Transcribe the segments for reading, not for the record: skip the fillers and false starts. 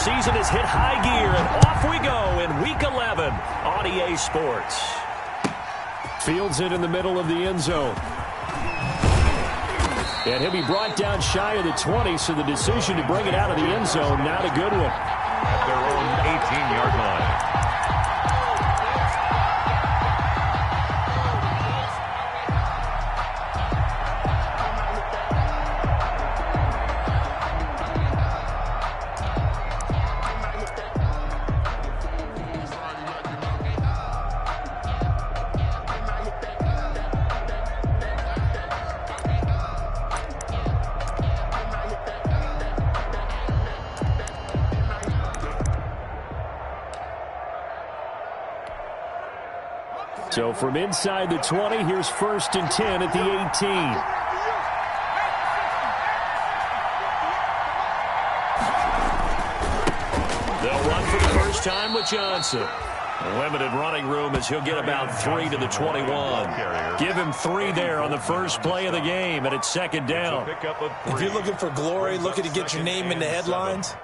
season has hit high gear, and off we go in Week 11 on EA Sports. Fields it in the middle of the end zone. And he'll be brought down shy of the 20, so the decision to bring it out of the end zone, not a good one. At their own 18-yard line. So from inside the 20, here's 1st and 10 at the 18. They'll run for the first time with Johnson. Limited running room as he'll get about 3 to the 21. Give him 3 there on the first play of the game, and it's 2nd down. If you're looking for glory, looking to get your name in the headlines,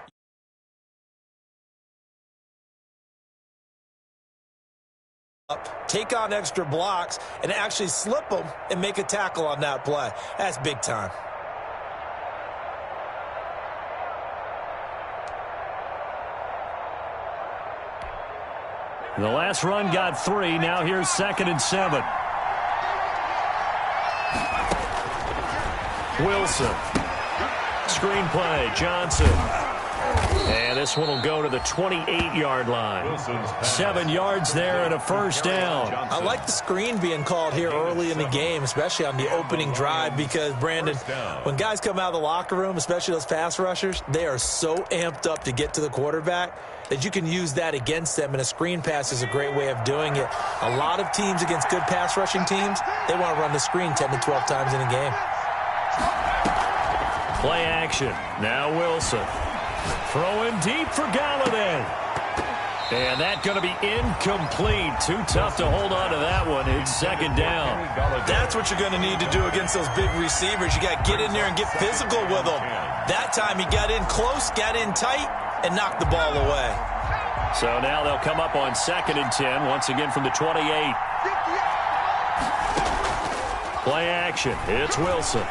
take on extra blocks and actually slip them and make a tackle on that play. That's big time. The last run got 3. Now here's 2nd and 7. Wilson. Screenplay, Johnson. And this one will go to the 28-yard line. 7 yards there and a first down. I like the screen being called here early in the game, especially on the opening drive, because, Brandon, when guys come out of the locker room, especially those pass rushers, they are so amped up to get to the quarterback that you can use that against them, and a screen pass is a great way of doing it. A lot of teams against good pass rushing teams, they want to run the screen 10 to 12 times in a game. Play action. Now Wilson. Throwing deep for Galladay. And that's going to be incomplete. Too tough to hold on to that one. It's 2nd down. That's what you're going to need to do against those big receivers. You got to get in there and get physical with them. That time he got in close, got in tight, and knocked the ball away. So now they'll come up on 2nd and 10, once again from the 28. Play action. It's Wilson.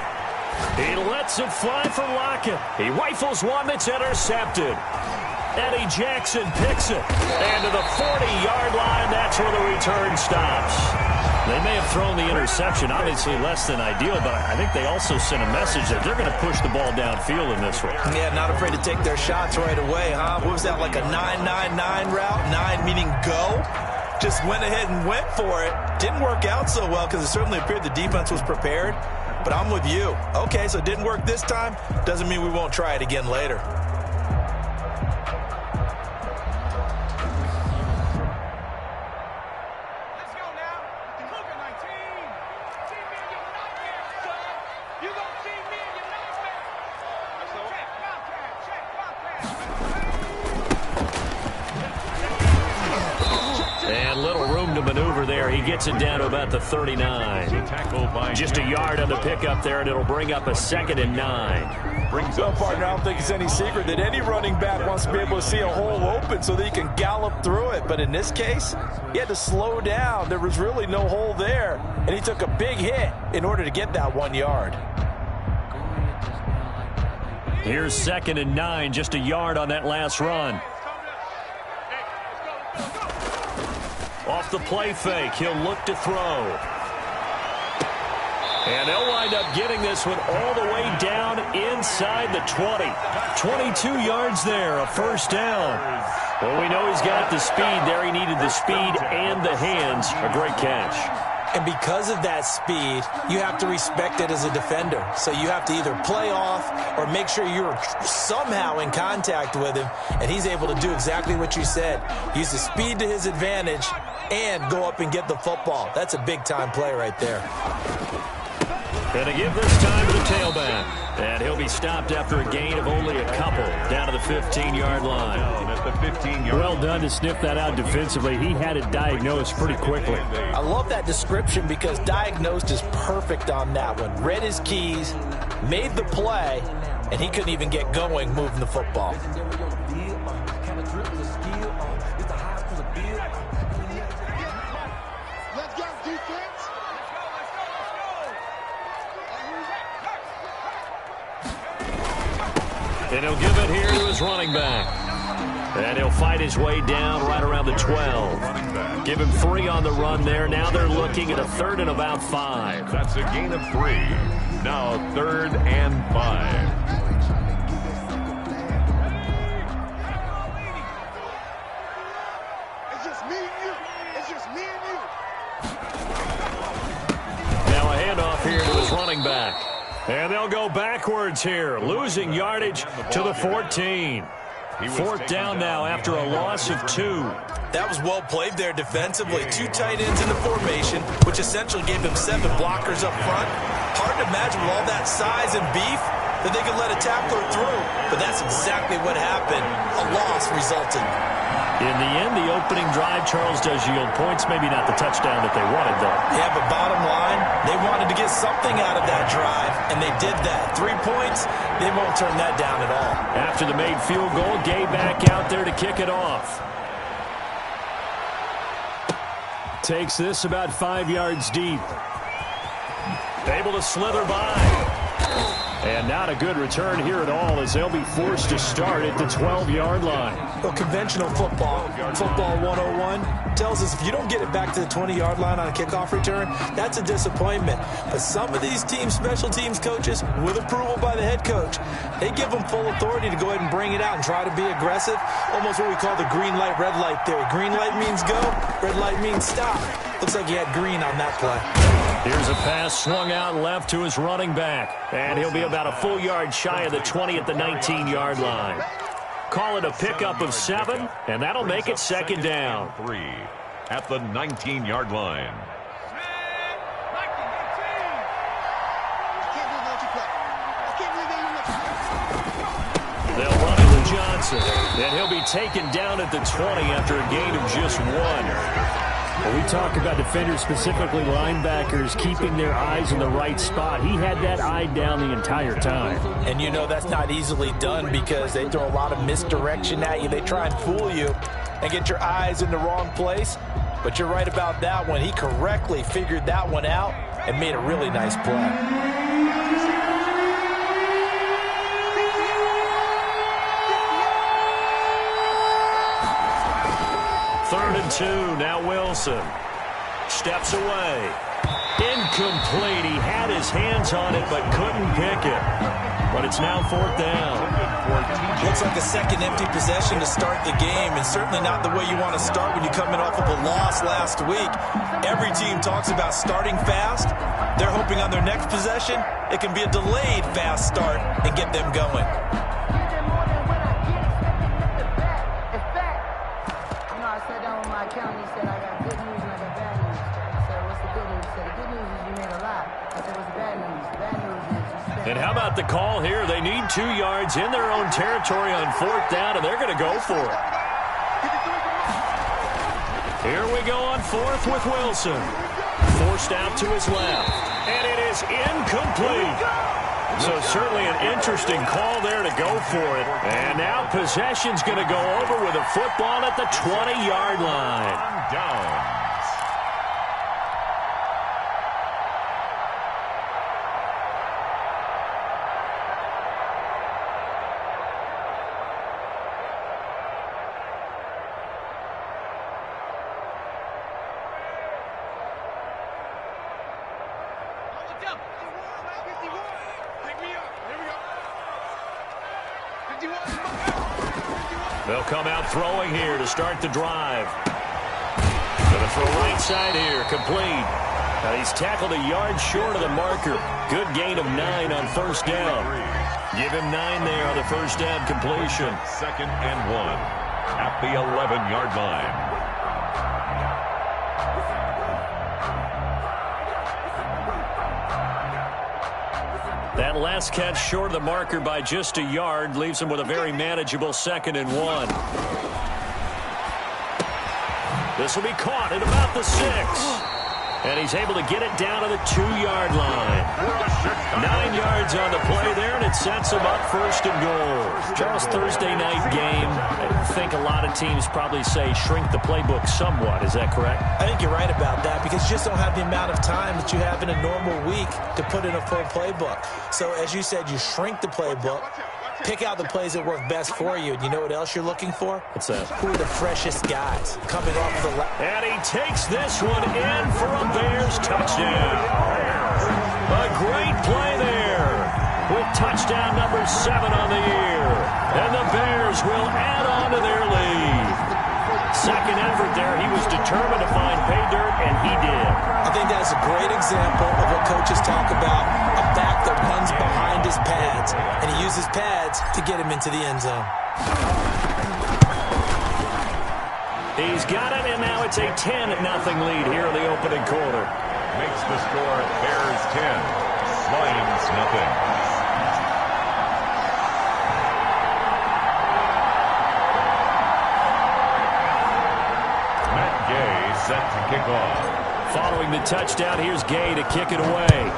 He lets it fly for Lockett. He rifles one that's intercepted. Eddie Jackson picks it. And to the 40-yard line, that's where the return stops. They may have thrown the interception, obviously less than ideal, but I think they also sent a message that they're going to push the ball downfield in this one. Yeah, not afraid to take their shots right away, huh? What was that, like a 9-9-9 route? 9 meaning go? Just went ahead and went for it. Didn't work out so well because it certainly appeared the defense was prepared. But I'm with you. Okay, so it didn't work this time. Doesn't mean we won't try it again later. Let's go now. Cougar 19. See me in your nightmare, son. You gonna see me in your nightmare. Check, Wildcat. And little room to maneuver there. He gets it down to about the 39. Just a yard on the pickup there, and it'll bring up a 2nd and 9. Well, partner, I don't think it's any secret that any running back wants to be able to see a hole open so that he can gallop through it. But in this case, he had to slow down. There was really no hole there, and he took a big hit in order to get that 1 yard. Here's 2nd and 9, just a yard on that last run. Off the play fake, he'll look to throw. And they'll wind up getting this one all the way down inside the 20. 22 yards there, a first down. Well, we know he's got the speed there. He needed the speed and the hands. A great catch. And because of that speed, you have to respect it as a defender. So you have to either play off or make sure you're somehow in contact with him, and he's able to do exactly what you said. Use the speed to his advantage and go up and get the football. That's a big-time play right there. And to give this time to the tailback. And he'll be stopped after a gain of only a couple down to the 15-yard line. Well done to sniff that out defensively. He had it diagnosed pretty quickly. I love that description because diagnosed is perfect on that one. Read his keys, made the play, and he couldn't even get going moving the football. Let's go, defense. And he'll give it here to his running back. And he'll fight his way down right around the 12. Give him 3 on the run there. Now they're looking at a 3rd and about 5. That's a gain of 3. Now 3rd and 5. It's just me and you. It's just me and you. Now a handoff here to his running back. And they'll go backwards here, losing yardage to the 14. 4th down now after a loss of 2. That was well played there defensively. 2 tight ends in the formation, which essentially gave him 7 blockers up front. Hard to imagine with all that size and beef that they could let a tackler through. But that's exactly what happened. A loss resulted. In the end, the opening drive, Charles, does yield points. Maybe not the touchdown that they wanted, though. Yeah, but bottom line, they wanted to get something out of that drive, and they did that. 3 points, they won't turn that down at all. After the made field goal, Gay back out there to kick it off. Takes this about 5 yards deep. Able to slither by. And not a good return here at all as they'll be forced to start at the 12-yard line. Well, conventional football 101, tells us if you don't get it back to the 20-yard line on a kickoff return, that's a disappointment. But some of these special teams coaches, with approval by the head coach, they give them full authority to go ahead and bring it out and try to be aggressive. Almost what we call the green light, red light theory. Green light means go, red light means stop. Looks like he had green on that play. Here's a pass swung out left to his running back. And he'll be about a full yard shy of the 20 at the 19-yard line. Call it a pickup of 7, and that'll make it 2nd down. 3 at the 19-yard line. They'll run it to Johnson, and he'll be taken down at the 20 after a gain of just 1. Well, we talk about defenders, specifically linebackers, keeping their eyes in the right spot. He had that eye down the entire time. And you know that's not easily done because they throw a lot of misdirection at you. They try and fool you and get your eyes in the wrong place. But you're right about that one. He correctly figured that one out and made a really nice play. 3rd and 2, now Wilson. Steps away. Incomplete. He had his hands on it but couldn't pick it. But it's now 4th down. Looks like a second empty possession to start the game, and certainly not the way you want to start when you're coming off of a loss last week. Every team talks about starting fast. They're hoping on their next possession it can be a delayed fast start and get them going. And how about the call here? They need 2 yards in their own territory on 4th down, and they're going to go for it. Here we go on 4th with Wilson. Forced out to his left, and it is incomplete. So certainly an interesting call there to go for it. And now possession's going to go over with a football at the 20-yard line. Down. They'll come out throwing here to start the drive. Going to throw right side here, complete. Now he's tackled a yard short of the marker. Good gain of 9 on 1st down. Give him 9 there on the 1st down completion. 2nd and 1 at the 11-yard line. That last catch short of the marker by just a yard leaves him with a very manageable 2nd and 1. This will be caught at about the 6. And he's able to get it down to the 2-yard line. 9 yards on the play there, and it sets him up first and goal. Charles, Thursday night game. I think a lot of teams probably say shrink the playbook somewhat. Is that correct? I think you're right about that because you just don't have the amount of time that you have in a normal week to put in a full playbook. So as you said, you shrink the playbook, pick out the plays that work best for you. And you know what else you're looking for? What's that? Who are the freshest guys coming off the And he takes this one in for a Bears touchdown. A great play there with touchdown number 7 on the year. And the Bears will add on to their lead. Second effort there. He was determined to find pay dirt, and he did. I think that's a great example of what coaches talk about, a back that runs behind his pads, and he uses pads to get him into the end zone. He's got it, and now it's a 10-0 lead here in the opening quarter. Makes the score Bears 10, Lions nothing. Set to kick off. Following the touchdown, here's Gay to kick it away.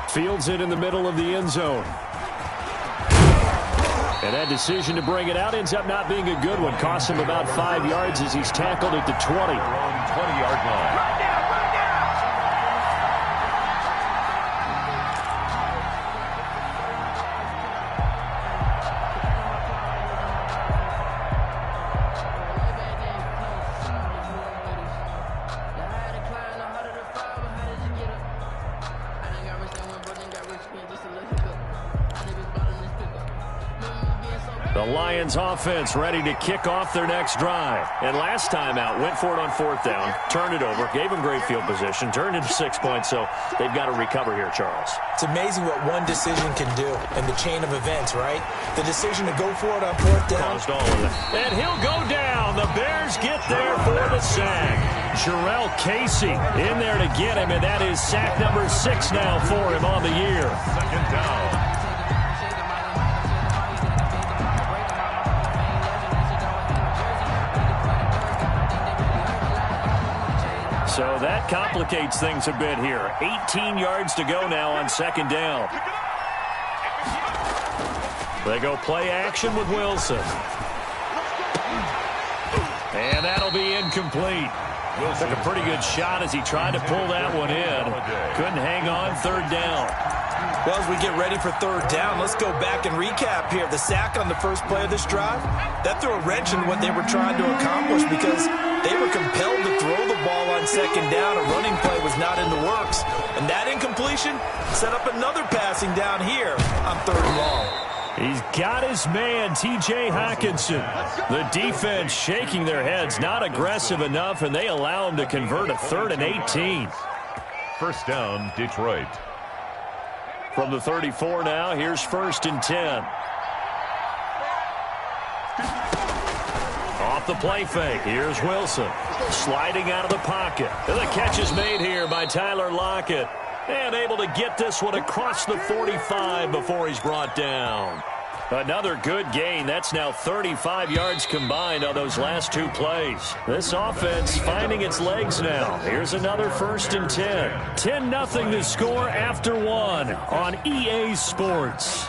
Fields it in the middle of the end zone. And that decision to bring it out ends up not being a good one. Costs him about 5 yards as he's tackled at the 20. 20-yard line. The Lions offense ready to kick off their next drive. And last time out, went for it on 4th down, turned it over, gave them great field position, turned into 6 points, so they've got to recover here, Charles. It's amazing what one decision can do in the chain of events, right? The decision to go for it on 4th down. Caused all of it. And he'll go down. The Bears get there for the sack. Jarrell Casey in there to get him, and that is sack number 6 now for him on the year. Second down. So that complicates things a bit here. 18 yards to go now on 2nd down. They go play action with Wilson. And that'll be incomplete. Took a pretty good shot as he tried to pull that one in. Couldn't hang on 3rd down. Well, as we get ready for 3rd down, let's go back and recap here. The sack on the first play of this drive, that threw a wrench in what they were trying to accomplish because they were compelled to throw the ball on 2nd down. A running play was not in the works. And that incompletion set up another passing down here on 3rd and long. He's got his man, T.J. Hockenson. The defense shaking their heads, not aggressive enough, and they allow him to convert a 3rd and 18. First down, Detroit. From the 34 now, here's 1st and 10. Off the play fake, here's Wilson. Sliding out of the pocket. And the catch is made here by Tyler Lockett. And able to get this one across the 45 before he's brought down. Another good gain. That's now 35 yards combined on those last 2 plays. This offense finding its legs now. Here's another 1st and 10. 10-0 the score after 1 on EA Sports.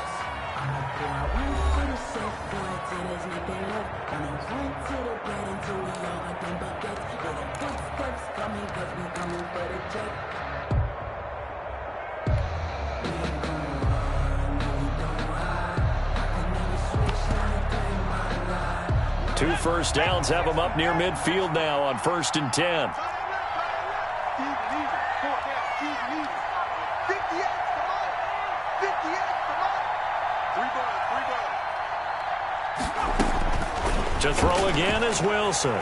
Two first downs have them up near midfield now on 1st and 10. To throw again is Wilson.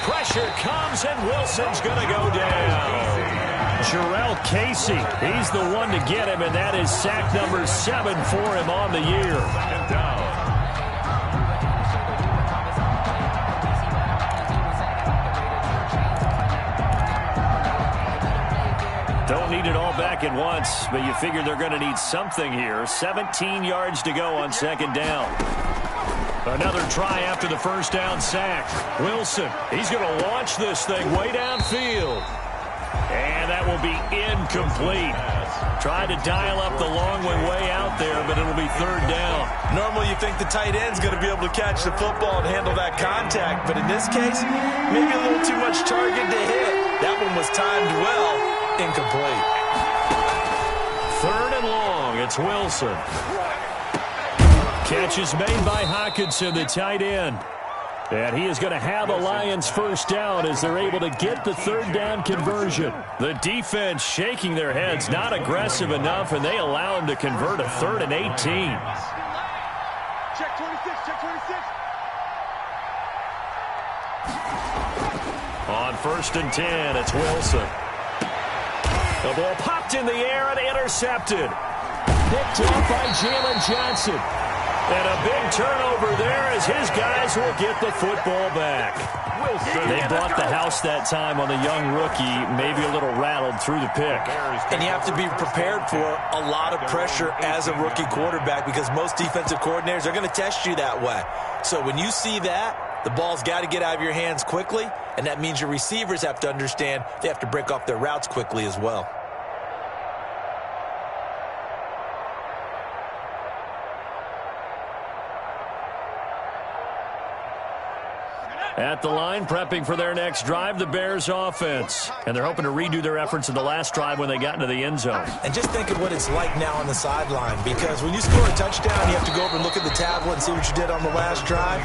Pressure comes, and Wilson's going to go down. Jarrell Casey, he's the one to get him, and that is sack number 7 for him on the year. Second down. Don't need it all back at once, but you figure they're going to need something here. 17 yards to go on 2nd down. Another try after the first down sack. Wilson, he's going to launch this thing way downfield. And that will be incomplete. Tried to dial up the long way out there, but it'll be third down. Normally you think the tight end's going to be able to catch the football and handle that contact, but in this case, maybe a little too much target to hit. That one was timed well, incomplete. Third and long, it's Wilson. Catch is made by Hockenson, the tight end. And he is going to have a Lions first down as they're able to get the third down conversion. The defense shaking their heads, not aggressive enough, and they allow him to convert a 3rd and 18. Check 26, check 26. On 1st and 10, it's Wilson. The ball popped in the air and intercepted. Picked off by Jalen Johnson. And a big turnover there as his guys will get the football back. They bought the house that time on the young rookie, maybe a little rattled through the pick. And you have to be prepared for a lot of pressure as a rookie quarterback because most defensive coordinators are going to test you that way. So when you see that, the ball's got to get out of your hands quickly, and that means your receivers have to understand they have to break off their routes quickly as well. At the line, prepping for their next drive, the Bears offense. And they're hoping to redo their efforts in the last drive when they got into the end zone. And just think of what it's like now on the sideline, because when you score a touchdown, you have to go over and look at the tablet and see what you did on the last drive.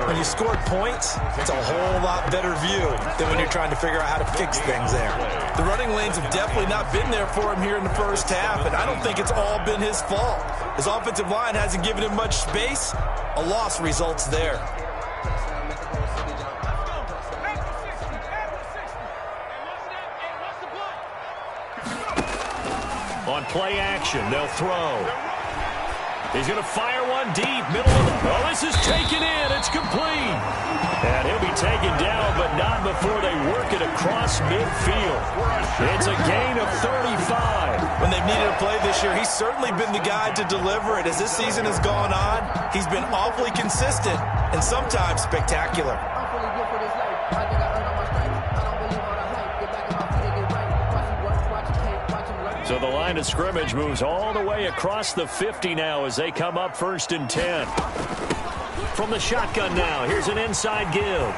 When you scored points, it's a whole lot better view than when you're trying to figure out how to fix things there. The running lanes have definitely not been there for him here in the first half, and I don't think it's all been his fault. His offensive line hasn't given him much space. A loss results there. On play action, they'll throw. He's going to fire one deep, middle of the... Oh, this is taken in. It's complete. And he'll be taken down, but not before they work it across midfield. It's a gain of 35. When they've needed a play this year, he's certainly been the guy to deliver it. As this season has gone on, he's been awfully consistent and sometimes spectacular. So the line of scrimmage moves all the way across the 50 now as they come up 1st and 10. From the shotgun now, here's an inside give.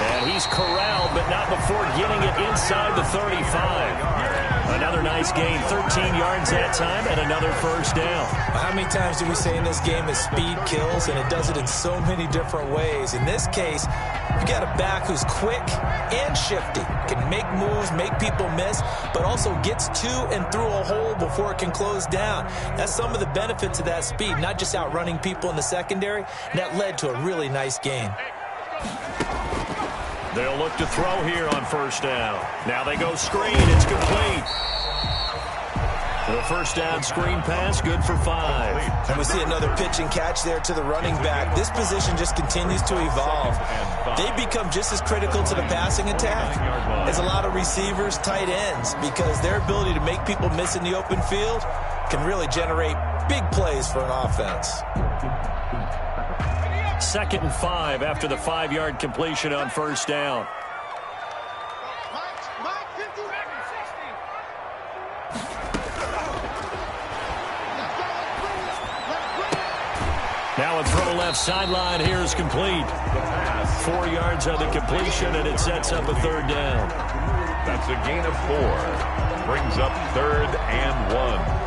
And he's corralled, but not before getting it inside the 35. Another nice gain, 13 yards that time, and another first down. How many times do we say in this game that speed kills, and it does it in so many different ways? In this case, you've got a back who's quick and shifty, can make moves, make people miss, but also gets to and through a hole before it can close down. That's some of the benefits of that speed, not just outrunning people in the secondary, and that led to a really nice gain. They'll look to throw here on first down. Now they go screen. It's complete. The first down screen pass, good for 5. And we see another pitch and catch there to the running back. This position just continues to evolve. They become just as critical to the passing attack as a lot of receivers, tight ends, because their ability to make people miss in the open field can really generate big plays for an offense. 2nd and 5 after the 5-yard completion on first down. Now a throw left sideline here is complete. 4 yards on the completion, and it sets up a 3rd down. That's a gain of 4. Brings up 3rd and 1.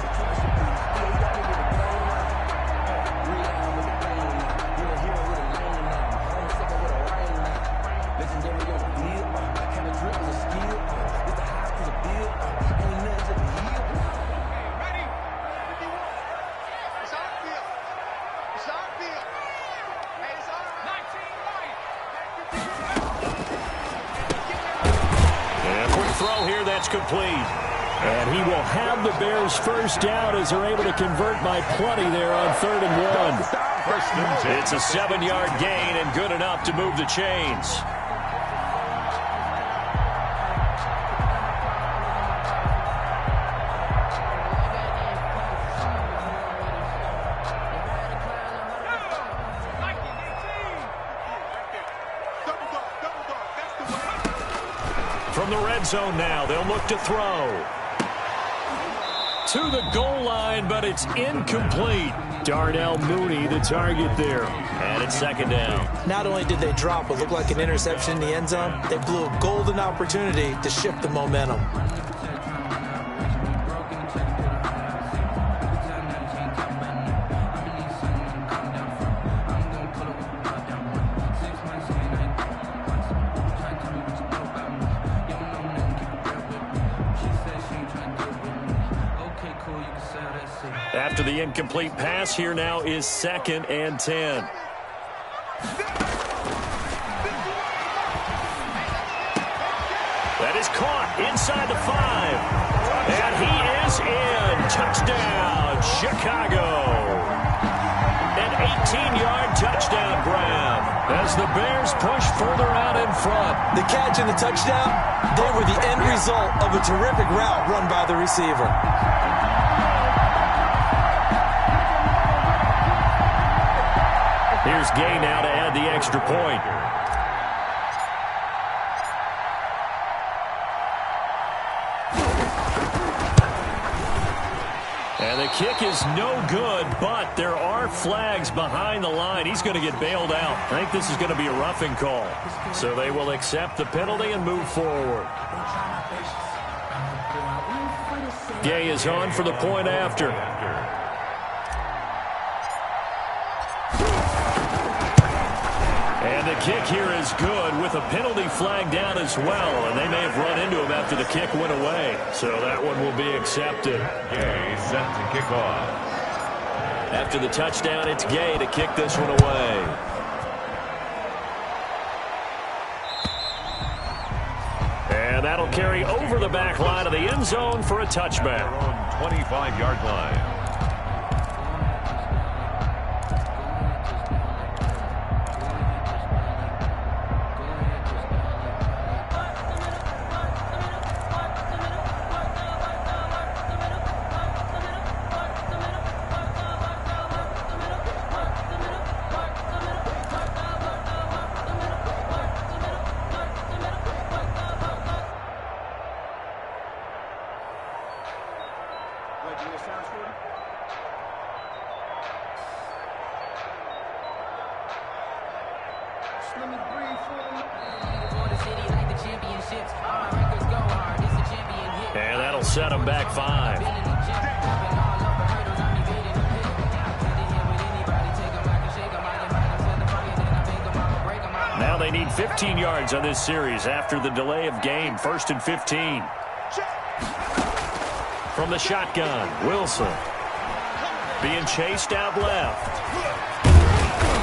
Complete. And he will have the Bears first down as they're able to convert by plenty there on 3rd and 1. It's a 7-yard gain and good enough to move the chains. From the red zone now, they'll look to throw. To the goal line, but it's incomplete. Darnell Mooney, the target there. And it's second down. Not only did they drop what looked like an interception in the end zone, they blew a golden opportunity to shift the momentum. After the incomplete pass, here now is 2nd and 10. That is caught inside the 5. And he is in. Touchdown, Chicago. An 18-yard touchdown grab as the Bears push further out in front. The catch and the touchdown, they were the end result of a terrific route run by the receiver. Here's Gay now to add the extra point. And the kick is no good, but there are flags behind the line. He's going to get bailed out. I think this is going to be a roughing call. So they will accept the penalty and move forward. Gay is on for the point after. And the kick here is good with a penalty flag down as well. And they may have run into him after the kick went away. So that one will be accepted. Gay set to kick off. After the touchdown, it's Gay to kick this one away. And that'll carry over the back line of the end zone for a touchback. On 25-yard line. And that'll set them back 5. Now they need 15 yards on this series after the delay of game. 1st and 15. From the shotgun, Wilson. Being chased out left.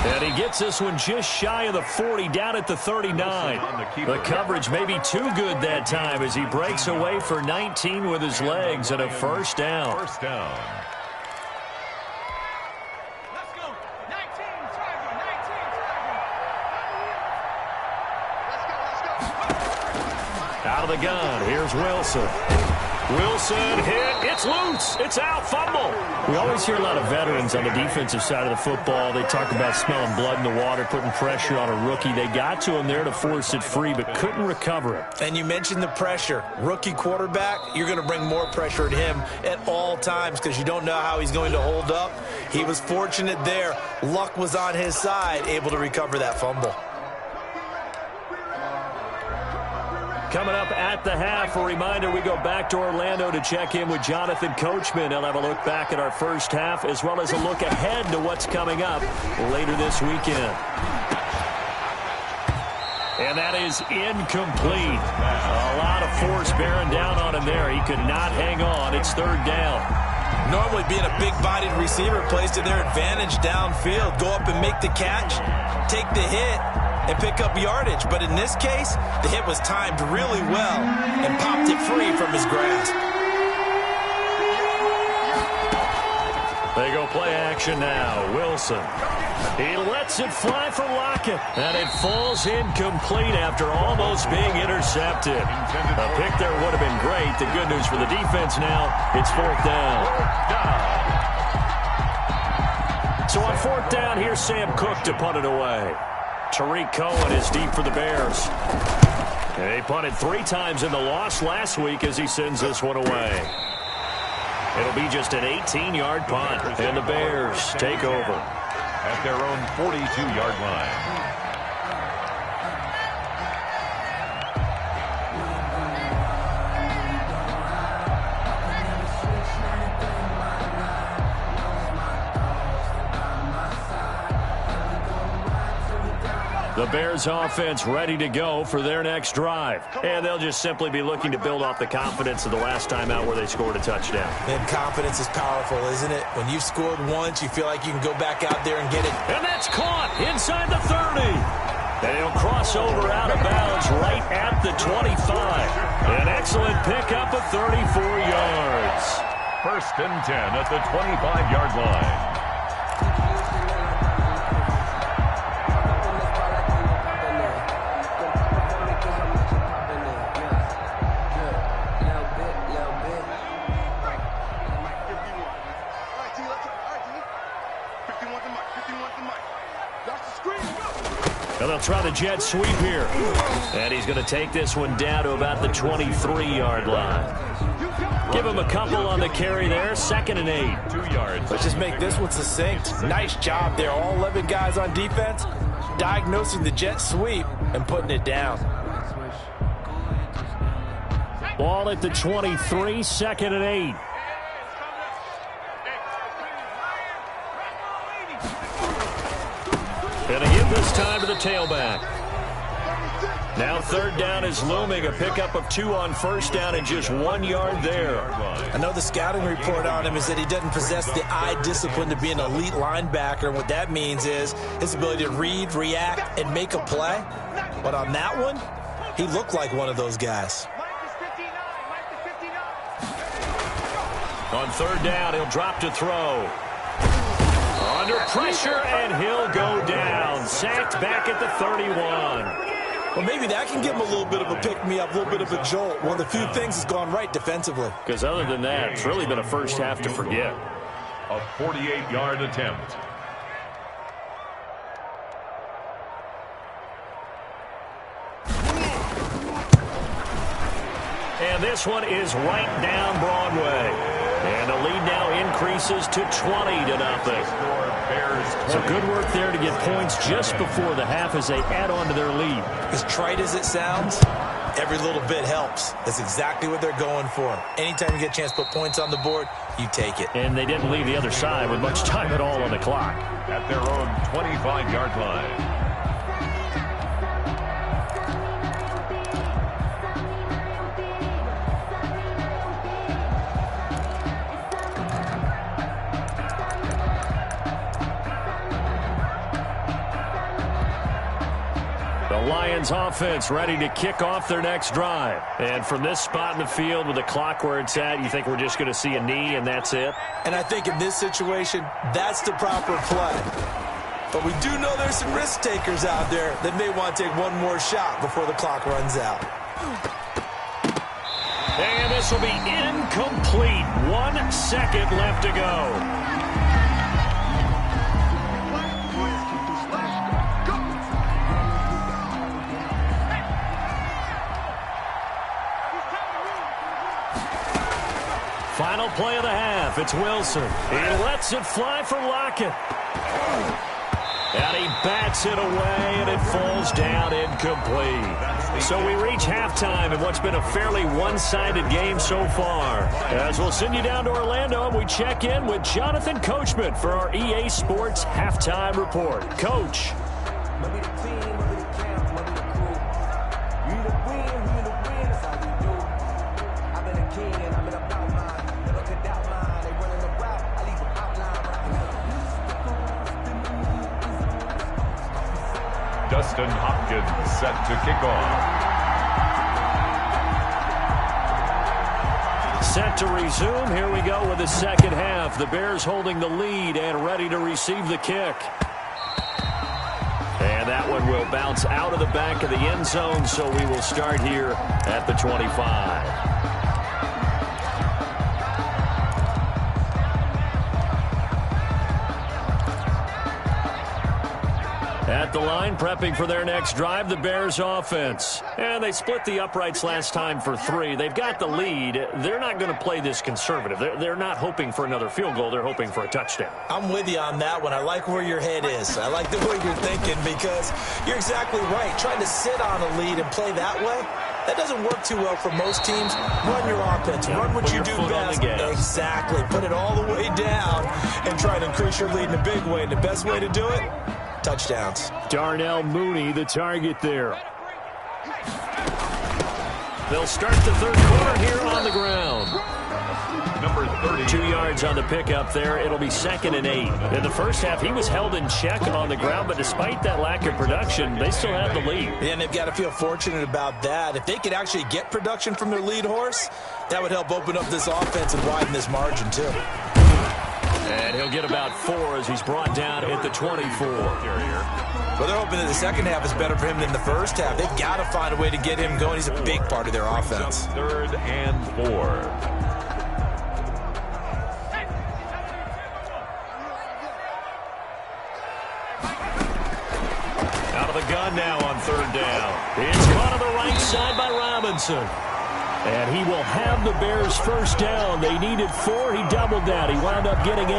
And he gets this one just shy of the 40, down at the 39. The coverage may be too good that time as he breaks away for 19 with his legs and a first down. First down. Let's go. 19, Tiger, 19, Tiger. Let's go. Out of the gun, here's Wilson. Wilson hit. It's loose. It's out. Fumble. We always hear a lot of veterans on the defensive side of the football. They talk about smelling blood in the water, putting pressure on a rookie. They got to him there to force it free, but couldn't recover it. And you mentioned the pressure. Rookie quarterback, you're going to bring more pressure at him at all times because you don't know how he's going to hold up. He was fortunate there. Luck was on his side, able to recover that fumble. Coming up at the half, a reminder, we go back to Orlando to check in with Jonathan Coachman. He'll have a look back at our first half as well as a look ahead to what's coming up later this weekend. And that is incomplete. A lot of force bearing down on him there. He could not hang on. It's 3rd down. Normally being a big-bodied receiver plays to their advantage downfield. Go up and make the catch, take the hit, and pick up yardage. But in this case, the hit was timed really well and popped it free from his grasp. They go play action now. Wilson. He lets it fly for Lockett. And it falls incomplete after almost being intercepted. A pick there would have been great. The good news for the defense now, it's 4th down. So on 4th down, here's Sam Cook to punt it away. Tariq Cohen is deep for the Bears. He punted 3 times in the loss last week as he sends this one away. It'll be just an 18-yard punt, and the Bears take over at their own 42-yard line. The Bears offense ready to go for their next drive. And they'll just simply be looking to build off the confidence of the last time out where they scored a touchdown. And confidence is powerful, isn't it? When you've scored once, you feel like you can go back out there and get it. And that's caught inside the 30. And he'll cross over out of bounds right at the 25. An excellent pickup of 34 yards. 1st and 10 at the 25-yard line. And they'll try the jet sweep here. And he's going to take this one down to about the 23-yard line. Give him a couple on the carry there. 2nd and 8. 2 yards. Let's just make this one succinct. Nice job there. All 11 guys on defense diagnosing the jet sweep and putting it down. Ball at the 23, 2nd and 8. And a give this time to the tailback. Now 3rd down is looming. A pickup of 2 on 1st down and just 1 yard there. I know the scouting report on him is that he doesn't possess the eye discipline to be an elite linebacker. And what that means is his ability to read, react, and make a play. But on that one, he looked like one of those guys. On 3rd down, he'll drop to throw. Under pressure, and he'll go down. Sacked back at the 31. Well, maybe that can give him a little bit of a pick-me-up, a little bit of a jolt. One of the few things has gone right defensively. Because other than that, it's really been a first half to forget. A 48-yard attempt. And this one is right down Broadway. And the lead now increases to 20-0. So good work there to get points just before the half as they add on to their lead. As trite as it sounds, every little bit helps. That's exactly what they're going for. Anytime you get a chance to put points on the board, you take it. And they didn't leave the other side with much time at all on the clock. At their own 25-yard line. Lions offense ready to kick off their next drive. And from this spot in the field with the clock where it's at, you think we're just going to see a knee and that's it? And I think in this situation, that's the proper play. But we do know there's some risk takers out there that may want to take one more shot before the clock runs out. And this will be incomplete. 1 second left to go. Final play of the half. It's Wilson. He lets it fly for Lockett. And he bats it away, and it falls down incomplete. So we reach halftime in what's been a fairly one-sided game so far. As we'll send you down to Orlando, and we check in with Jonathan Coachman for our EA Sports Halftime Report. Coach. Dustin Hopkins set to kick off. Set to resume. Here we go with the second half. The Bears holding the lead and ready to receive the kick. And that one will bounce out of the back of the end zone, so we will start here at the 25. At the line, prepping for their next drive, the Bears offense. And they split the uprights last time for 3. They've got the lead. They're not going to play this conservative. They're not hoping for another field goal. They're hoping for a touchdown. I'm with you on that one. I like where your head is. I like the way you're thinking because you're exactly right. Trying to sit on a lead and play that way, that doesn't work too well for most teams. Run your offense. Run what you do best. Exactly. Put it all the way down and try to increase your lead in a big way. And the best way to do it, touchdowns. Darnell Mooney, the target there. They'll start the third quarter here on the ground. Number 30. 2 yards on the pickup there. It'll be 2nd and 8. In the first half, he was held in check on the ground, but despite that lack of production, they still have the lead. Yeah, and they've got to feel fortunate about that. If they could actually get production from their lead horse, that would help open up this offense and widen this margin, too. And he'll get about 4 as he's brought down at the 24. Well, they're hoping that the second half is better for him than the first half. They've got to find a way to get him going. He's a big part of their offense. 3rd and 4. Out of the gun now on 3rd down. It's caught on the right side by Robinson. And he will have the Bears first down. They needed 4. He doubled that. He wound up getting 8.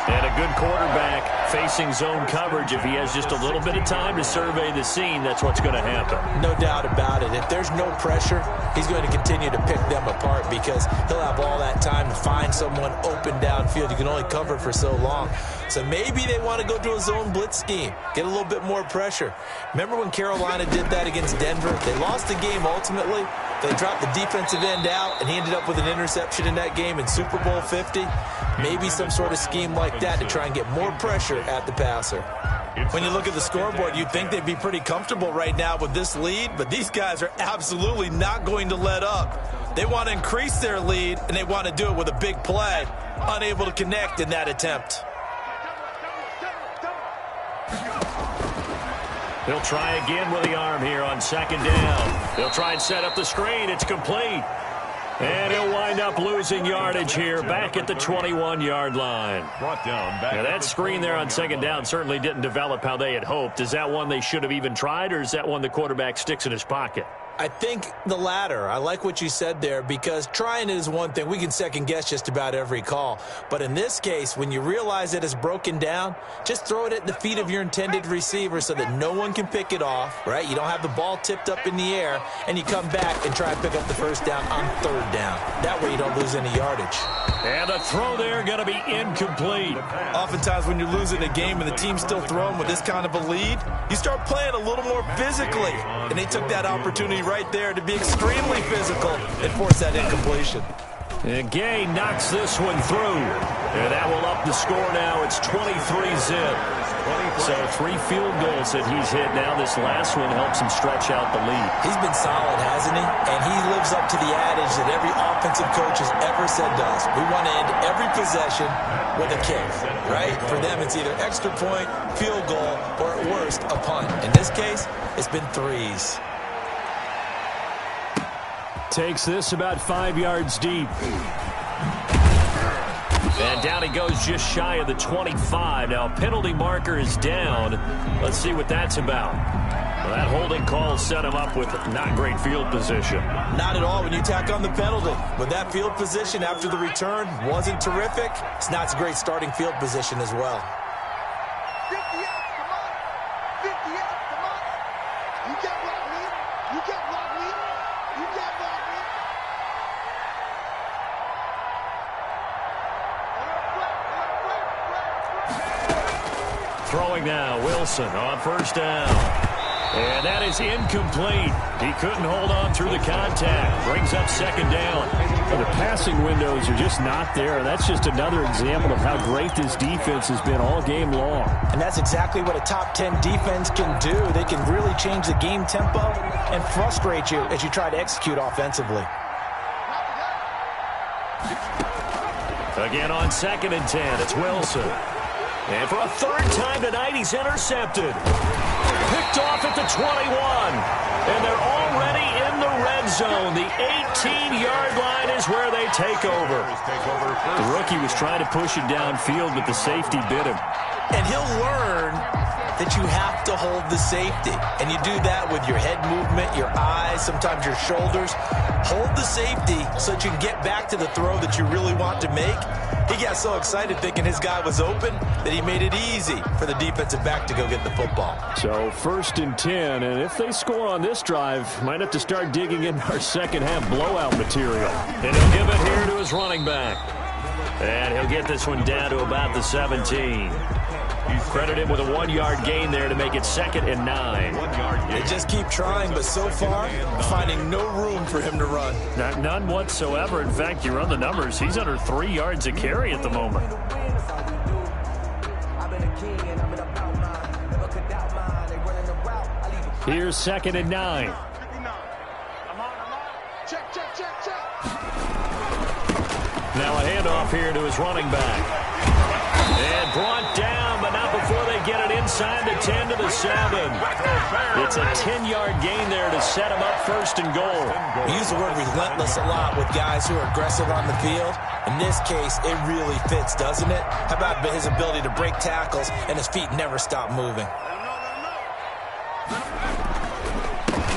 And a good quarterback facing zone coverage. If he has just a little bit of time to survey the scene, that's what's going to happen. No doubt about it. If there's no pressure, he's going to continue to pick them apart because he'll have all that time to find someone open downfield. You can only cover for so long. So maybe they want to go to a zone blitz scheme, get a little bit more pressure. Remember when Carolina did that against Denver? They lost the game ultimately. They dropped the defensive end out, and he ended up with an interception in that game in Super Bowl 50. Maybe some sort of scheme like that to try and get more pressure at the passer. When you look at the scoreboard, you'd think they'd be pretty comfortable right now with this lead, but these guys are absolutely not going to let up. They want to increase their lead, and they want to do it with a big play. Unable to connect in that attempt. He'll try again with the arm here on 2nd down. He'll try and set up the screen. It's complete. And he'll wind up losing yardage here back at the 21-yard line. Brought down back. Now that screen there on 2nd down certainly didn't develop how they had hoped. Is that one they should have even tried, or is that one the quarterback sticks in his pocket? I think the latter. I like what you said there because trying it is one thing. We can second guess just about every call. But in this case, when you realize that it's broken down, just throw it at the feet of your intended receiver so that no one can pick it off, right? You don't have the ball tipped up in the air, and you come back and try and pick up the first down on 3rd down. That way you don't lose any yardage. And the throw there going to be incomplete. Oftentimes when you're losing a game and the team's still throwing with this kind of a lead, you start playing a little more physically. And they took that opportunity right there to be extremely physical and force that incompletion. And Gay knocks this one through. And that will up the score now. It's 23-zip. So 3 field goals that he's hit now. This last one helps him stretch out the lead. He's been solid, hasn't he? And he lives up to the adage that every offensive coach has ever said to us. We want to end every possession with a kick, right? For them, it's either extra point, field goal, or at worst, a punt. In this case, it's been 3s. Takes this about 5 yards deep. And down he goes just shy of the 25. Now, penalty marker is down. Let's see what that's about. Well, that holding call set him up with not great field position. Not at all when you tack on the penalty. But that field position after the return wasn't terrific. It's not a great starting field position as well. 50 yards, come on. 50 yards, come on. You can't block me. You can't block me. You can't block me. Throwing now, Wilson on 1st down. And that is incomplete. He couldn't hold on through the contact. Brings up 2nd down. Well, the passing windows are just not there. And that's just another example of how great this defense has been all game long. And that's exactly what a top 10 defense can do. They can really change the game tempo and frustrate you as you try to execute offensively. Again on 2nd and 10, it's Wilson. And for a 3rd time tonight, he's intercepted. Picked off at the 21. And they're already in the red zone. The 18-yard line is where they take over. The rookie was trying to push it downfield, but the safety bit him. And he'll learn that you have to hold the safety. And you do that with your head movement, your eyes, sometimes your shoulders. Hold the safety so that you can get back to the throw that you really want to make. He got so excited thinking his guy was open that he made it easy for the defensive back to go get the football. So 1st and 10, and if they score on this drive, might have to start digging in our second half blowout material. And he'll give it here to his running back. And he'll get this one down to about the 17. He's credited with a 1-yard gain there to make it 2nd and 9. They just keep trying, but so far, finding no room for him to run. None whatsoever. In fact, you run the numbers. He's under 3 yards a carry at the moment. Here's 2nd and 9. Now a handoff here to his running back. And brought down, but not before they get it inside the 10 to the 7. It's a 10-yard gain there to set him up 1st and goal. We use the word relentless a lot with guys who are aggressive on the field. In this case, it really fits, doesn't it? How about his ability to break tackles and his feet never stop moving?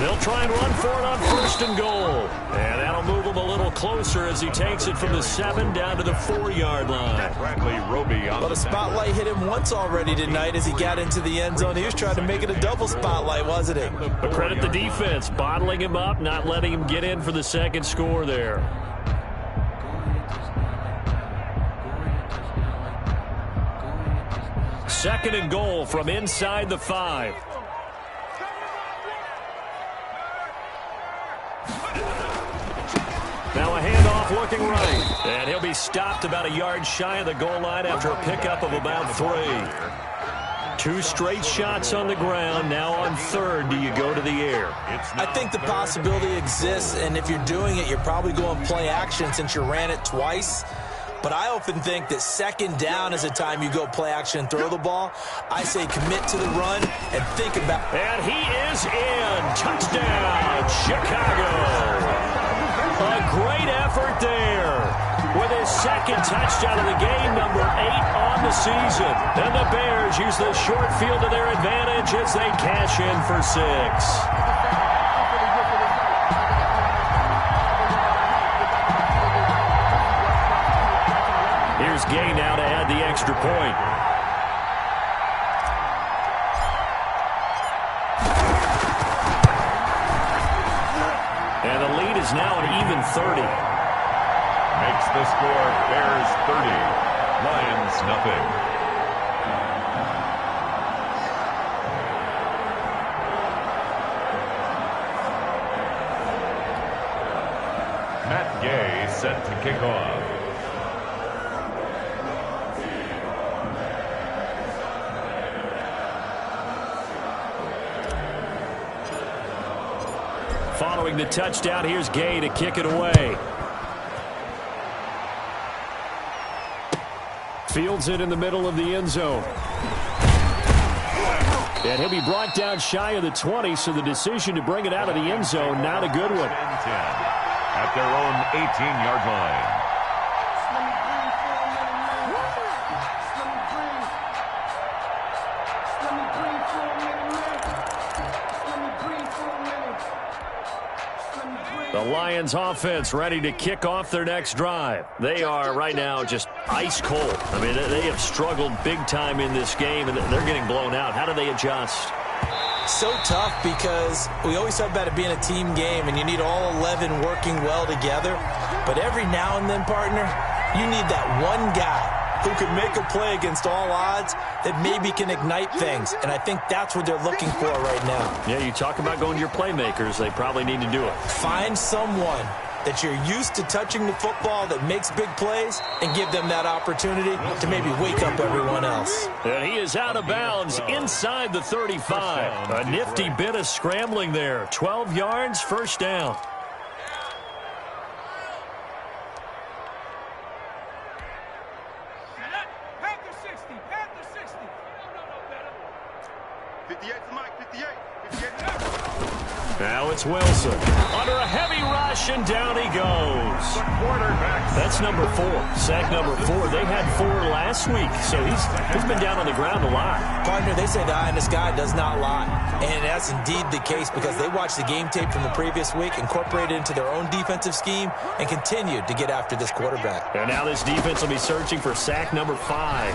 They'll try and run for it on 1st and goal. And that'll move him a little closer as he takes it from the 7 down to the 4-yard line. Bradley Roby on Well, the spotlight hit him once already tonight as he got into the end zone. He was trying to make it a double spotlight, wasn't it? But credit the defense, bottling him up, not letting him get in for the 2nd score there. Second and goal from inside the 5. Now a handoff looking right. And he'll be stopped about a yard shy of the goal line after a pickup of about 3. 2 straight shots on the ground. Now on 3rd, do you go to the air? I think the possibility exists, and if you're doing it, you're probably going play action since you ran it twice. But I often think that 2nd down is the time you go play action and throw the ball. I say commit to the run and think about... And he is in. Touchdown, Chicago. A great effort there with his 2nd touchdown of the game, number 8 on the season. And the Bears use the short field to their advantage as they cash in for 6. Here's Gay now to add the extra point. And the lead is now an even 30. Makes the score Bears 30, Lions nothing. Matt Gay set to kick off. Following the touchdown, here's Gay to kick it away. Fields it in the middle of the end zone. And he'll be brought down shy of the 20, so the decision to bring it out of the end zone, not a good one. 10 at their own 18-yard line. The Lions offense ready to kick off their next drive. They are right now just ice cold. I mean, they have struggled big time in this game, and they're getting blown out. How do they adjust? So tough because we always talk about it being a team game, and you need all 11 working well together. But every now and then, partner, you need that one guy who can make a play against all odds that maybe can ignite things. And I think that's what they're looking for right now. Yeah, you talk about going to your playmakers. They probably need to do it. Find someone that you're used to touching the football that makes big plays and give them that opportunity to maybe wake up everyone else. And he is out of bounds inside the 35. A nifty bit of scrambling there. 12 yards, 1st down. Panther 60, Panther 60. No, better. 58 for Mike, 58. 58 for Now it's Wilson. Under a heavy rush, and down he goes. That's number 4. Sack number 4. They had 4 last week, so he's been down on the ground a lot. Partner, they say the eye in the sky does not lie. And that's indeed the case because they watched the game tape from the previous week, incorporated it into their own defensive scheme, and continued to get after this quarterback. And now this defense will be searching for sack number 5.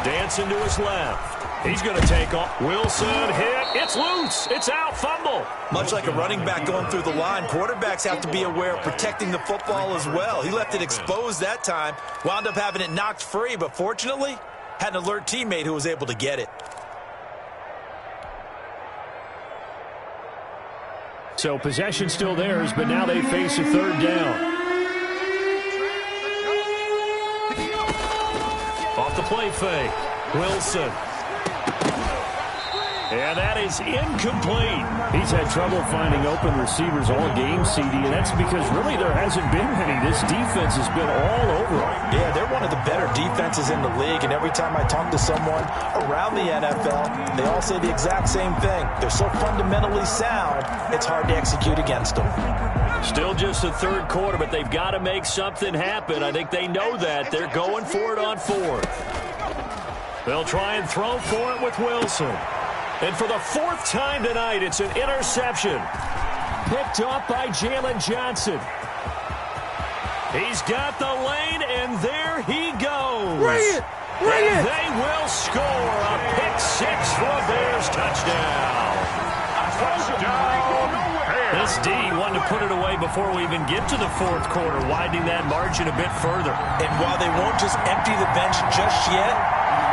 Dancing to his left. He's going to take off. Wilson hit. It's loose. It's out. Fumble. Much like a running back going through the line, quarterbacks have to be aware of protecting the football as well. He left it exposed that time, wound up having it knocked free, but fortunately, had an alert teammate who was able to get it. So possession still theirs, but now they face a third down. Off the play fake. Wilson. And that is incomplete. He's had trouble finding open receivers all game, CD, and that's because really there hasn't been many. This defense has been all over them. Yeah, they're one of the better defenses in the league, and every time I talk to someone around the NFL, they all say the exact same thing. They're so fundamentally sound, it's hard to execute against them. Still just the third quarter, but they've got to make something happen. I think they know that. They're going for it on 4th. They'll try and throw for it with Wilson. And for the 4th time tonight, it's an interception. Picked off by Jalen Johnson. He's got the lane, and there he goes. Bring it! Bring it! They will score a pick 6 for a Bears touchdown. This D wanted to put it away before we even get to the 4th quarter, widening that margin a bit further. And while they won't just empty the bench just yet,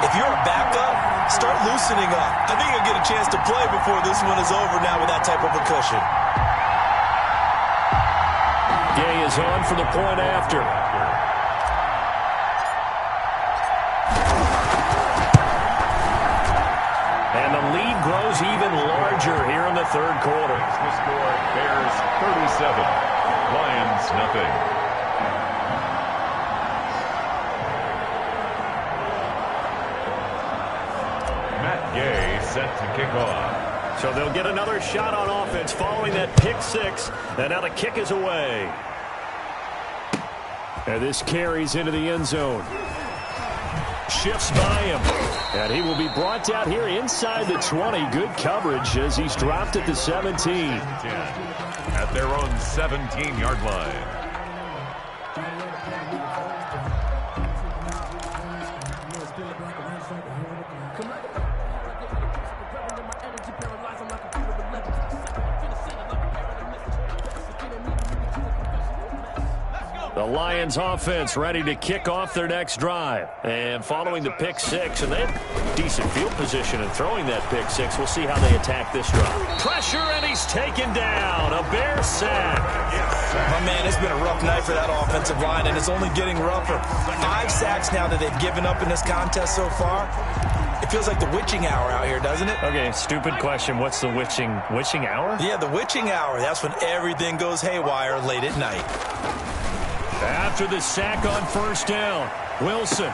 if you're a backup, start loosening up. I think you'll get a chance to play before this one is over now with that type of a cushion. Gay is on for the point after. And the lead grows even larger here in the third quarter. The score, Bears 37, Lions nothing. Gay set to kick off. So they'll get another shot on offense following that pick 6. And now the kick is away. And this carries into the end zone. Shifts by him. And he will be brought down here inside the 20. Good coverage as he's dropped at the 17. At their own 17-yard line. The Lions offense ready to kick off their next drive. And following the pick 6, and they have decent field position in throwing that pick 6. We'll see how they attack this drive. Pressure, and he's taken down. A Bear sack. My man, it's been a rough night for that offensive line, and it's only getting rougher. 5 sacks now that they've given up in this contest so far. It feels like the witching hour out here, doesn't it? Okay, stupid question. What's the witching hour? Yeah, the witching hour. That's when everything goes haywire late at night. After the sack on first down, Wilson.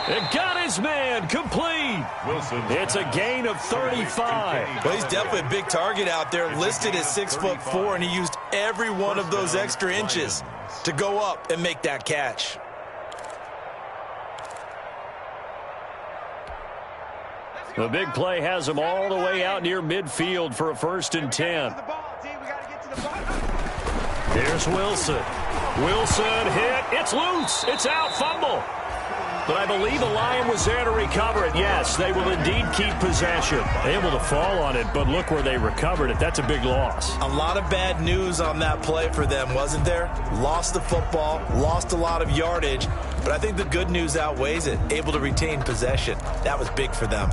It got his man complete. Wilson. It's a gain of 35. Well, he's definitely a big target out there, listed as 6'4", and he used every one of those extra inches to go up and make that catch. The big play has him all the way out near midfield for a 1st and 10. Here's Wilson. Wilson hit. It's loose. It's out. Fumble. But I believe the Lion was there to recover it. Yes, they will indeed keep possession. Able to fall on it, but look where they recovered it. That's a big loss. A lot of bad news on that play for them, wasn't there? Lost the football, lost a lot of yardage, but I think the good news outweighs it. Able to retain possession. That was big for them.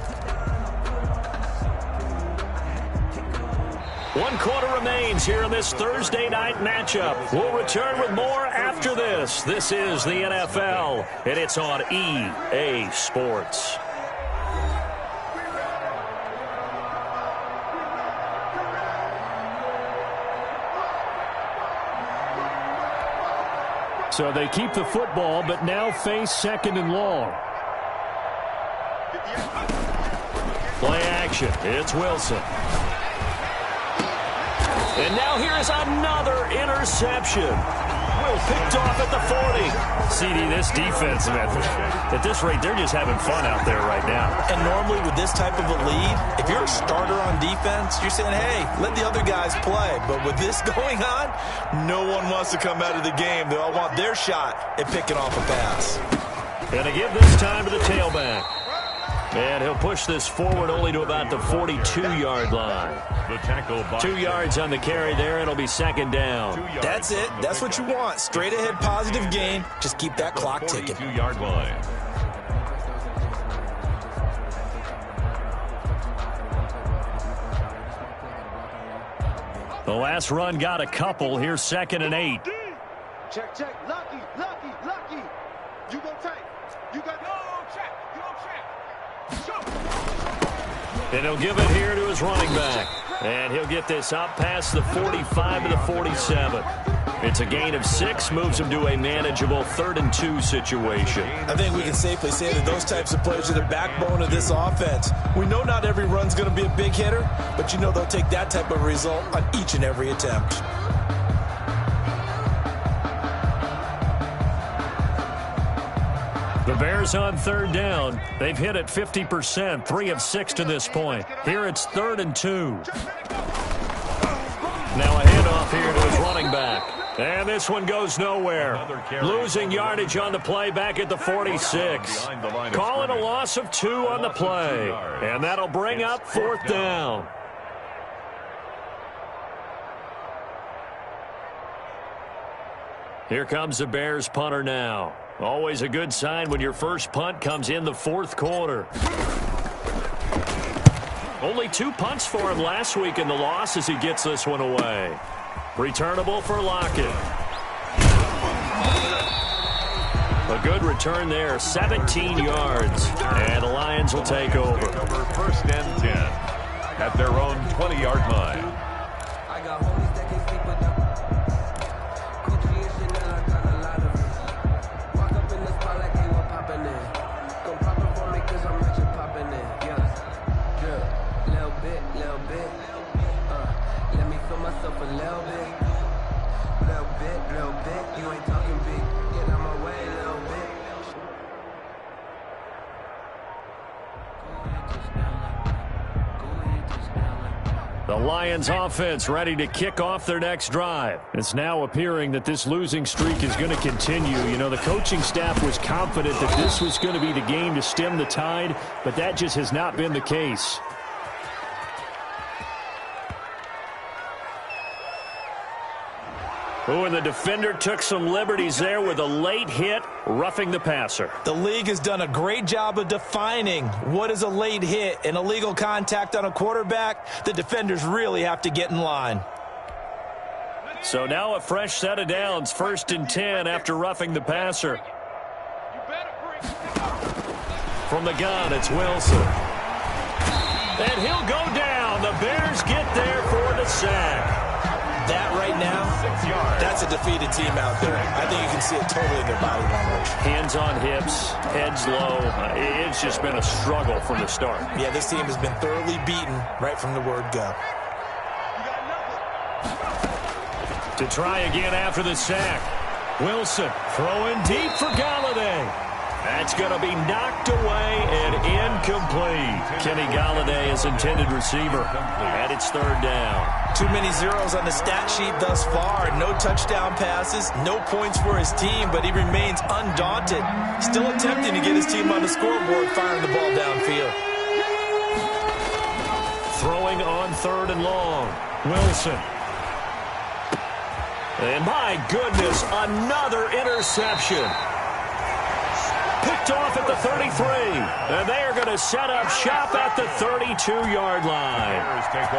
1 quarter remains here in this Thursday night matchup. We'll return with more after this. This is the NFL, and it's on EA Sports. So they keep the football, but now face 2nd and long. Play action. It's Wilson. And now here is another interception. Will picked off at the 40. CD, this defense, man, at this rate, they're just having fun out there right now. And normally with this type of a lead, if you're a starter on defense, you're saying, hey, let the other guys play. But with this going on, no one wants to come out of the game. They all want their shot at picking off a pass. And to give this time to the tailback. And he'll push this forward only to about the 42-yard line. The tackle by 2 yards on the carry there. It'll be second down. That's it. That's what you want. Straight ahead positive gain. Just keep that clock ticking. 42-yard line. The last run got a couple. Here's 2nd and 8. Check, check. Lucky. You go tight. You got go check. You go check. And he'll give it here to his running back. And he'll get this up past the 45 to the 47. It's a gain of 6, moves him to a manageable 3rd and 2 situation. I think we can safely say that those types of players are the backbone of this offense. We know not every run's going to be a big hitter, but you know they'll take that type of result on each and every attempt. The Bears on 3rd down. They've hit it 50%, 3 of 6 to this point. Here it's 3rd and 2. Now a handoff here to his running back. And this one goes nowhere. Losing yardage on the play back at the 46. Calling a loss of 2 on the play. And that'll bring up 4th down. Here comes the Bears punter now. Always a good sign when your first punt comes in the 4th quarter. Only 2 punts for him last week in the loss as he gets this one away. Returnable for Lockett. A good return there, 17 yards. And the Lions will take over. 1st and 10 at their own 20-yard line. The Lions offense ready to kick off their next drive. It's now appearing that this losing streak is going to continue. You know, the coaching staff was confident that this was going to be the game to stem the tide, but that just has not been the case. Oh, and the defender took some liberties there with a late hit, roughing the passer. The league has done a great job of defining what is a late hit and illegal contact on a quarterback. The defenders really have to get in line. So now a fresh set of downs, 1st and 10 after roughing the passer. From the gun, it's Wilson. And he'll go down. The Bears get there for the sack. That right now, that's a defeated team out there. I think you can see it totally in their body language. Hands on hips, heads low. It's just been a struggle from the start. Yeah, this team has been thoroughly beaten right from the word go. To try again after the sack. Wilson throwing deep for Galladay. That's going to be knocked away and incomplete. Kenny Galladay is intended receiver. And it's 3rd down. Too many zeros on the stat sheet thus far. No touchdown passes, no points for his team, but he remains undaunted. Still attempting to get his team on the scoreboard, firing the ball downfield. Throwing on 3rd and long. Wilson. And my goodness, another interception. Picked off at the 33. And they are going to set up shop at the 32-yard line.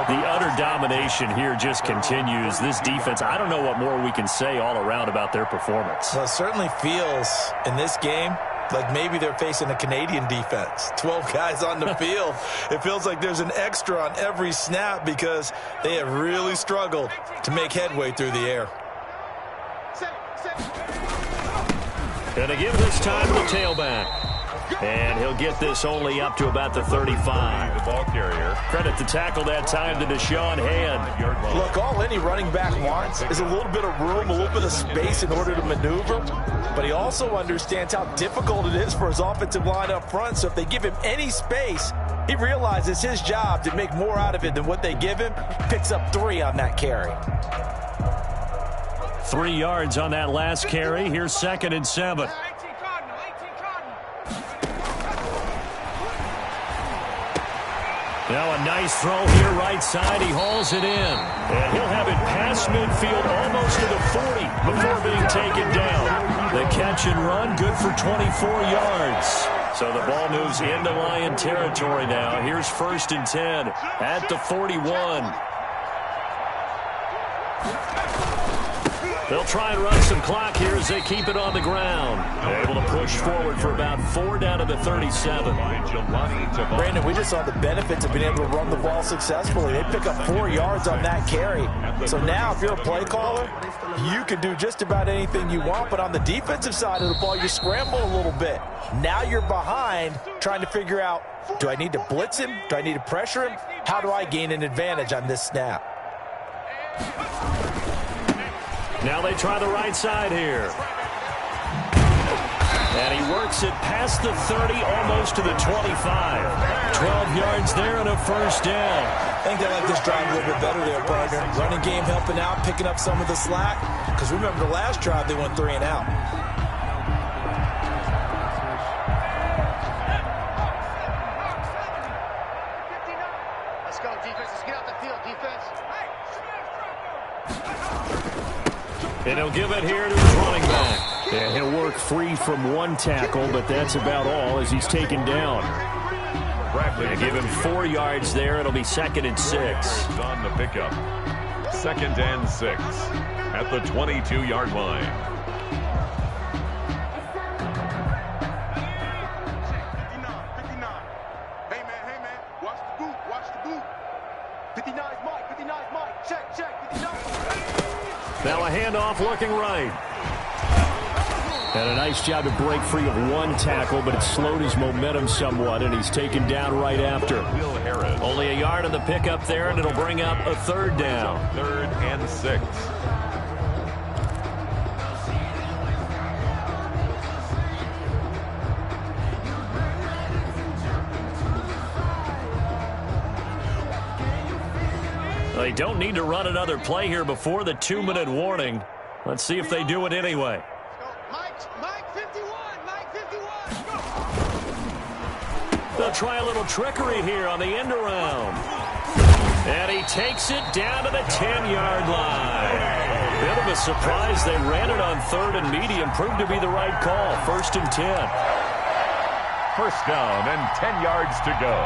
The utter domination here just continues. This defense, I don't know what more we can say all around about their performance. Well, it certainly feels in this game like maybe they're facing a Canadian defense. 12 guys on the field. It feels like there's an extra on every snap because they have really struggled to make headway through the air. Going to give this time to the tailback. And he'll get this only up to about the 35. The ball carrier. Credit the tackle that time to Deshaun Hand. Look, all any running back wants is a little bit of room, a little bit of space in order to maneuver. But he also understands how difficult it is for his offensive line up front. So if they give him any space, he realizes his job to make more out of it than what they give him. Picks up 3 on that carry. 3 yards on that last carry. Here's 2nd and 7. 18 Cardinal, 18 Cardinal. Now a nice throw here right side. He hauls it in. And he'll have it past midfield almost to the 40 before being taken down. The catch and run good for 24 yards. So the ball moves into Lion territory now. Here's 1st and 10 at the 41. They'll try and run some clock here as they keep it on the ground. Able to push forward for about 4 down to the 37. Brandon, we just saw the benefits of being able to run the ball successfully. They pick up 4 yards on that carry. So now if you're a play caller, you can do just about anything you want. But on the defensive side of the ball, you scramble a little bit. Now you're behind trying to figure out, do I need to blitz him? Do I need to pressure him? How do I gain an advantage on this snap? Now they try the right side here. And he works it past the 30, almost to the 25. 12 yards there and a 1st down. I think they like this drive a little bit better there, partner. Running game helping out, picking up some of the slack. Because remember the last drive, they went 3 and out. Let's go, defense. Let's get out the field, defense. And he'll give it here to his running back. And he'll work free from 1 tackle, but that's about all as he's taken down. They give him 4 yards there. It'll be 2nd and 6. On the pickup. 2nd and 6 at the 22-yard line. 59. Hey, man. Watch the boot. 59's Mike. 59's Mike. Check. 59. Now a handoff looking right. And a nice job to break free of 1 tackle, but it slowed his momentum somewhat, and he's taken down right after. Only a yard on the pickup there, and it'll bring up a 3rd down. 3rd and 6. They don't need to run another play here before the 2-minute warning. Let's see if they do it anyway. Mike 51. They'll try a little trickery here on the end around. And he takes it down to the 10-yard line. Bit of a surprise. They ran it on 3rd and medium. Proved to be the right call. 1st and 10. 1st down and 10 yards to go.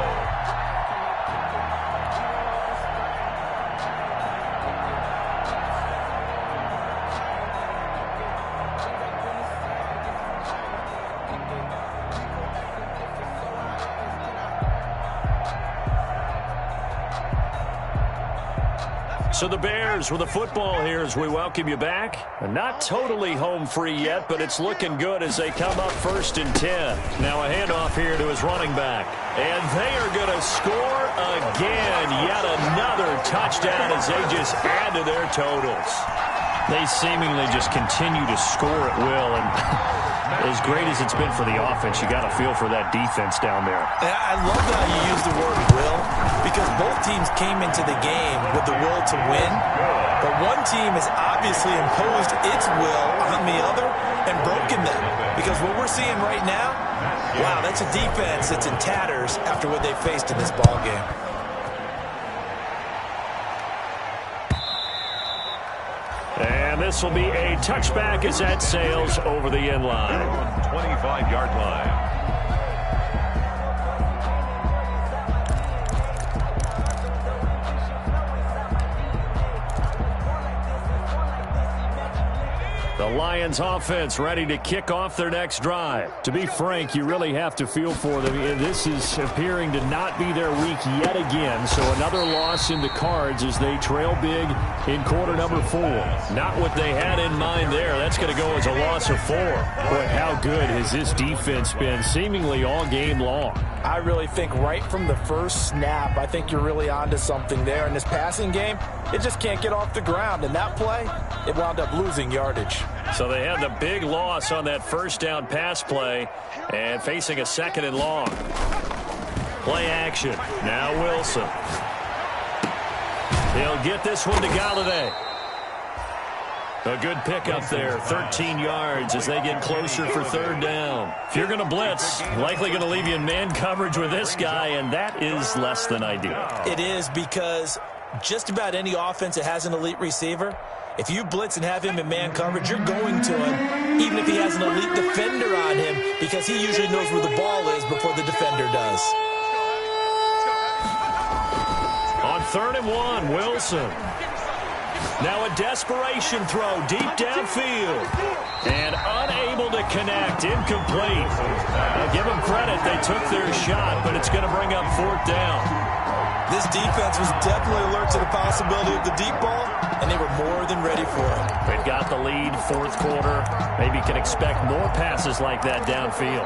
So the Bears with the football here as we welcome you back. Not totally home free yet, but it's looking good as they come up 1st and 10. Now a handoff here to his running back. And they are going to score again. Yet another touchdown as they just add to their totals. They seemingly just continue to score at will. And as great as it's been for the offense, you got to feel for that defense down there. I love how you use the word will, because both teams came into the game with the will to win, but one team has obviously imposed its will on the other and broken them. Because what we're seeing right now, wow, that's a defense that's in tatters after what they faced in this ball game. And this will be a touchback as that sails over the end line. 25-yard line. The Lions offense ready to kick off their next drive. To be frank, you really have to feel for them. This is appearing to not be their week yet again, so another loss in the cards as they trail big in quarter number 4. Not what they had in mind there. That's going to go as a loss of 4. Boy, how good has this defense been seemingly all game long? I really think right from the first snap, I think you're really onto something there. In this passing game, it just can't get off the ground. And that play, it wound up losing yardage. So they had the big loss on that first down pass play and facing a 2nd and long. Play action. Now Wilson. He'll get this one to Galladay. A good pickup there, 13 yards as they get closer for 3rd down. If you're going to blitz, likely going to leave you in man coverage with this guy, and that is less than ideal. It is, because just about any offense that has an elite receiver, if you blitz and have him in man coverage, you're going to him, even if he has an elite defender on him, because he usually knows where the ball is before the defender does. On 3rd and 1, Wilson. Now a desperation throw deep downfield. And unable to connect. Incomplete. Give them credit. They took their shot, but it's going to bring up 4th down. This defense was definitely alert to the possibility of the deep ball, and they were more than ready for it. They've got the lead, 4th quarter. Maybe can expect more passes like that downfield.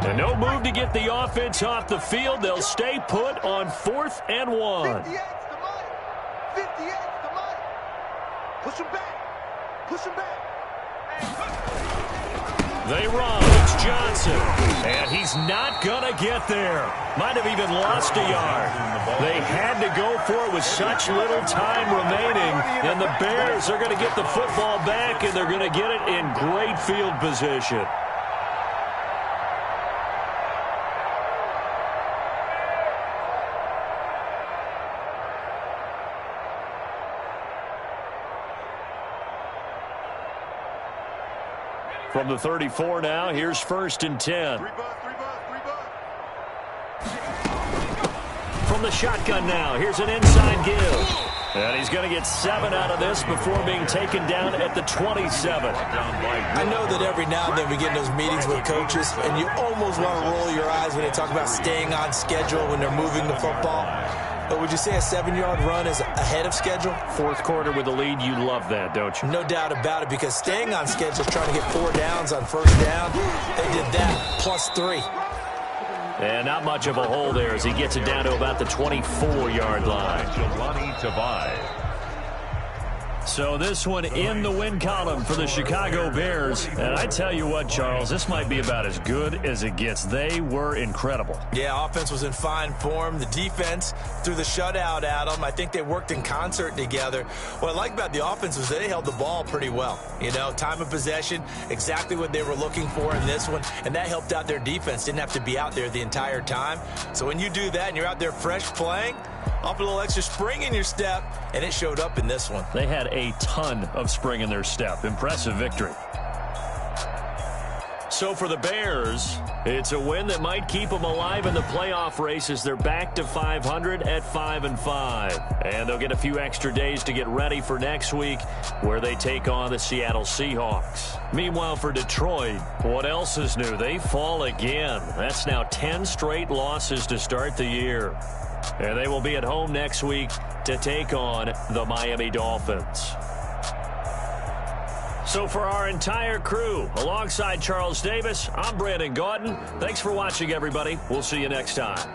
And no move to get the offense off the field. They'll stay put on 4th and 1. 58's the money. 58's the money. Push him back. Push him back. They run. It's Johnson. And he's not going to get there. Might have even lost a yard. They had to go for it with such little time remaining. And the Bears are going to get the football back, and they're going to get it in great field position. From the 34 now, here's 1st and 10. From the shotgun now, here's an inside give. And he's going to get 7 out of this before being taken down at the 27. I know that every now and then we get in those meetings with coaches, and you almost want to roll your eyes when they talk about staying on schedule when they're moving the football. But would you say a 7-yard run is ahead of schedule? 4th quarter with the lead, you love that, don't you? No doubt about it, because staying on schedule is trying to get 4 downs on 1st down. They did that, plus 3. And not much of a hole there as he gets it down to about the 24-yard line. So this one in the win column for the Chicago Bears. And I tell you what, Charles, this might be about as good as it gets. They were incredible. Yeah, offense was in fine form. The defense threw the shutout at them. I think they worked in concert together. What I like about the offense was they held the ball pretty well. You know, time of possession, exactly what they were looking for in this one. And that helped out their defense. Didn't have to be out there the entire time. So when you do that and you're out there fresh playing, up a little extra spring in your step, and it showed up in this one. They had a ton of spring in their step. Impressive victory. So for the Bears, it's a win that might keep them alive in the playoff race as they're back to 500 at 5-5. And they'll get a few extra days to get ready for next week where they take on the Seattle Seahawks. Meanwhile, for Detroit, what else is new? They fall again. That's now 10 straight losses to start the year. And they will be at home next week to take on the Miami Dolphins. So for our entire crew, alongside Charles Davis, I'm Brandon Gautin. Thanks for watching, everybody. We'll see you next time.